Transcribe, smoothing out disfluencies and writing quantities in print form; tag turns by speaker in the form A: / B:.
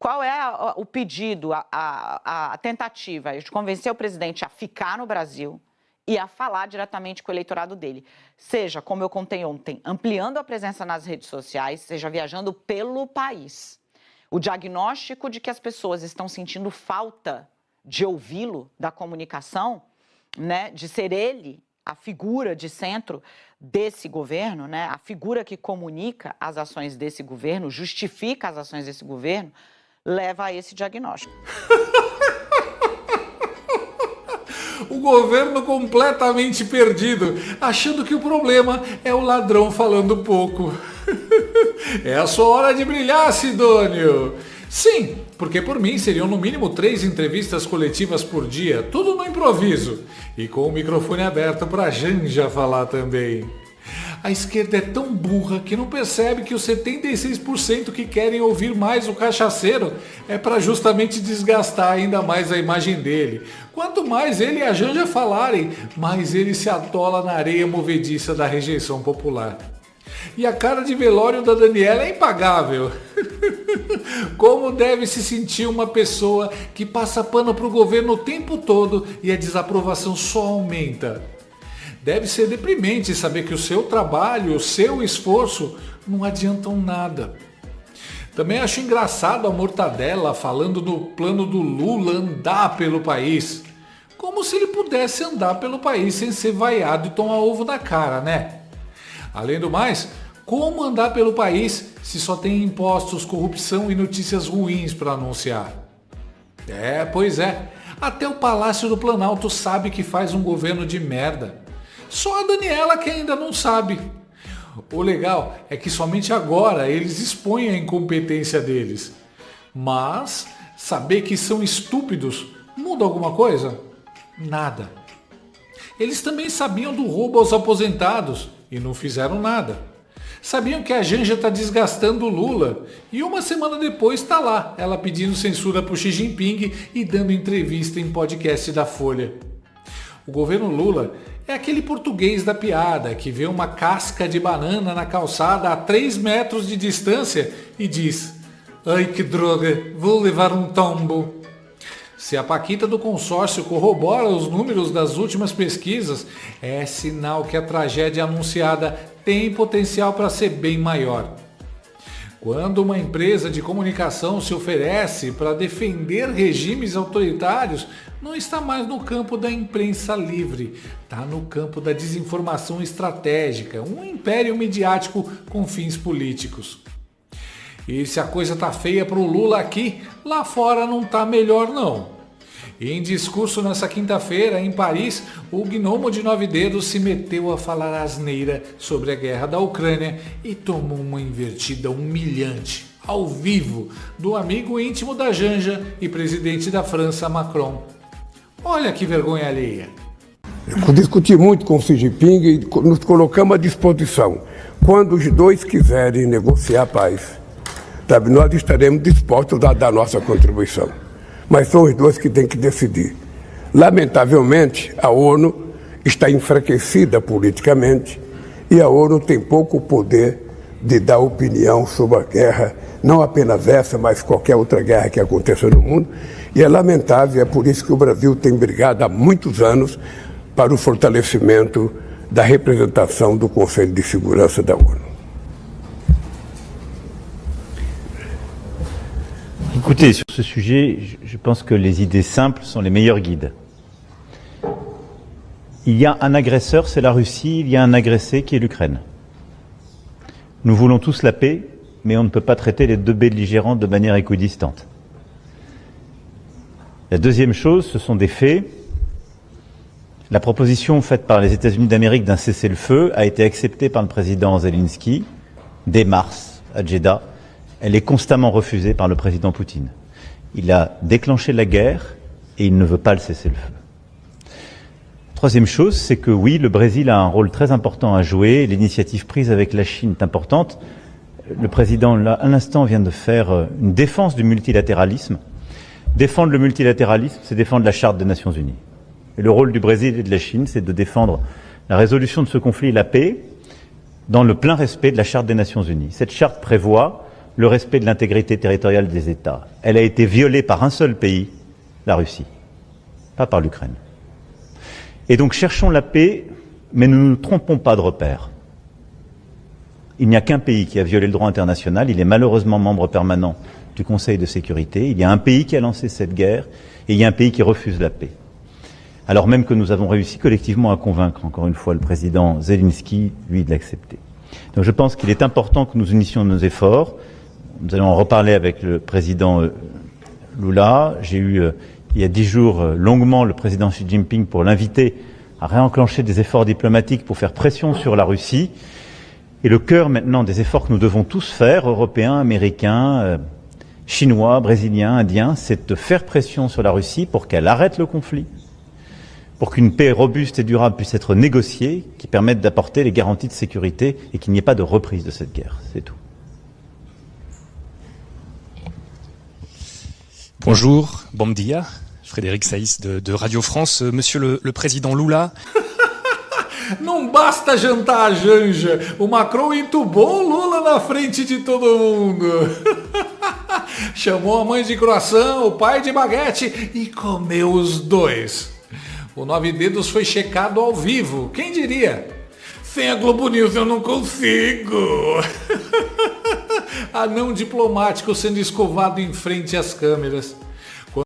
A: Qual é o pedido, a tentativa de convencer o presidente a ficar no Brasil e a falar diretamente com o eleitorado dele? Seja, como eu contei ontem, ampliando a presença nas redes sociais, seja viajando pelo país. O diagnóstico de que as pessoas estão sentindo falta de ouvi-lo, da comunicação, né, de ser ele a figura de centro desse governo, né, a figura que comunica as ações desse governo, justifica as ações desse governo, leva a esse diagnóstico.
B: O governo completamente perdido, achando que o problema é o ladrão falando pouco. É a sua hora de brilhar, Sidônio. Sim, porque por mim seriam no mínimo 3 entrevistas coletivas por dia, tudo no improviso. E com o microfone aberto para Janja falar também. A esquerda é tão burra que não percebe que os 76% que querem ouvir mais o cachaceiro é para justamente desgastar ainda mais a imagem dele. Quanto mais ele e a Janja falarem, mais ele se atola na areia movediça da rejeição popular. E a cara de velório da Daniela é impagável. Como deve se sentir uma pessoa que passa pano para o governo o tempo todo e a desaprovação só aumenta? Deve ser deprimente saber que o seu trabalho, o seu esforço não adiantam nada. Também acho engraçado a Mortadela falando no plano do Lula andar pelo país. Como se ele pudesse andar pelo país sem ser vaiado e tomar ovo na cara, né? Além do mais, como andar pelo país se só tem impostos, corrupção e notícias ruins para anunciar? Pois é. Até o Palácio do Planalto sabe que faz um governo de merda. Só a Daniela que ainda não sabe. O legal é que somente agora eles expõem a incompetência deles. Mas saber que são estúpidos muda alguma coisa? Nada. Eles também sabiam do roubo aos aposentados e não fizeram nada. Sabiam que a Janja está desgastando o Lula e uma semana depois está lá, ela pedindo censura para o Xi Jinping e dando entrevista em podcast da Folha. O governo Lula é aquele português da piada que vê uma casca de banana na calçada a 3 metros de distância e diz: "Ai que droga, vou levar um tombo". Se a Paquita do consórcio corrobora os números das últimas pesquisas, é sinal que a tragédia anunciada tem potencial para ser bem maior. Quando uma empresa de comunicação se oferece para defender regimes autoritários, não está mais no campo da imprensa livre, está no campo da desinformação estratégica, um império midiático com fins políticos. E se a coisa tá feia para o Lula aqui, lá fora não tá melhor não. E em discurso nessa quinta-feira, em Paris, o gnomo de 9 dedos se meteu a falar asneira sobre a guerra da Ucrânia e tomou uma invertida humilhante, ao vivo, do amigo íntimo da Janja e presidente da França, Macron. Olha que vergonha alheia.
C: Eu discuti muito com o Xi Jinping e nos colocamos à disposição. Quando os dois quiserem negociar a paz, sabe, nós estaremos dispostos a dar a nossa contribuição. Mas são os dois que têm que decidir. Lamentavelmente, a ONU está enfraquecida politicamente e a ONU tem pouco poder de dar opinião sobre a guerra, não apenas essa, mas qualquer outra guerra que aconteça no mundo. E é lamentável, é por isso que o Brasil tem brigado há muitos anos para o fortalecimento da representação do Conselho de Segurança da ONU.
D: Écoutez, sur ce sujet, je pense que les idées simples sont les meilleurs guides. Il y a un agresseur, c'est la Russie, il y a un agressé qui est l'Ukraine. Nous voulons tous la paix, mais on ne peut pas traiter les deux belligérants de manière équidistante. La deuxième chose, ce sont des faits. La proposition faite par les États-Unis d'Amérique d'un cessez-le-feu a été acceptée par le président Zelensky dès mars à Jeddah. Elle est constamment refusée par le président Poutine. Il a déclenché la guerre et il ne veut pas le cessez-le-feu. Troisième chose, c'est que oui, le Brésil a un rôle très important à jouer. L'initiative prise avec la Chine est importante. Le président, là, à l'instant, vient de faire une défense du multilatéralisme. Défendre le multilatéralisme, c'est défendre la Charte des Nations Unies. Et le rôle du Brésil et de la Chine, c'est de défendre la résolution de ce conflit et la paix dans le plein respect de la Charte des Nations Unies. Cette charte prévoit le respect de l'intégrité territoriale des États. Elle a été violée par un seul pays, la Russie, pas par l'Ukraine. Et donc cherchons la paix, mais ne nous trompons pas de repère. Il n'y a qu'un pays qui a violé le droit international, il est malheureusement membre permanent du Conseil de sécurité, il y a un pays qui a lancé cette guerre, et il y a un pays qui refuse la paix. Alors même que nous avons réussi collectivement à convaincre, encore une fois, le président Zelensky, lui, de l'accepter. Donc je pense qu'il est important que nous unissions nos efforts. Nous allons en reparler avec le président Lula. J'ai eu, il y a 10 jours, longuement le président Xi Jinping pour l'inviter à réenclencher des efforts diplomatiques pour faire pression sur la Russie. Et le cœur maintenant des efforts que nous devons tous faire, Européens, Américains, Chinois, Brésiliens, Indiens, c'est de faire pression sur la Russie pour qu'elle arrête le conflit, pour qu'une paix robuste et durable puisse être négociée, qui permette d'apporter les garanties de sécurité et qu'il n'y ait pas de reprise de cette guerre. C'est tout.
E: Bonjour, bom dia, Frédéric Saïs de Radio France. Monsieur le président Lula.
B: Não basta jantar a Janja, o Macron entubou o Lula na frente de todo mundo. Chamou a mãe de croissant, o pai de baguete e comeu os dois. O 9 Dedos foi checado ao vivo, quem diria? Sem a Globo News eu não consigo. Anão diplomático sendo escovado em frente às câmeras.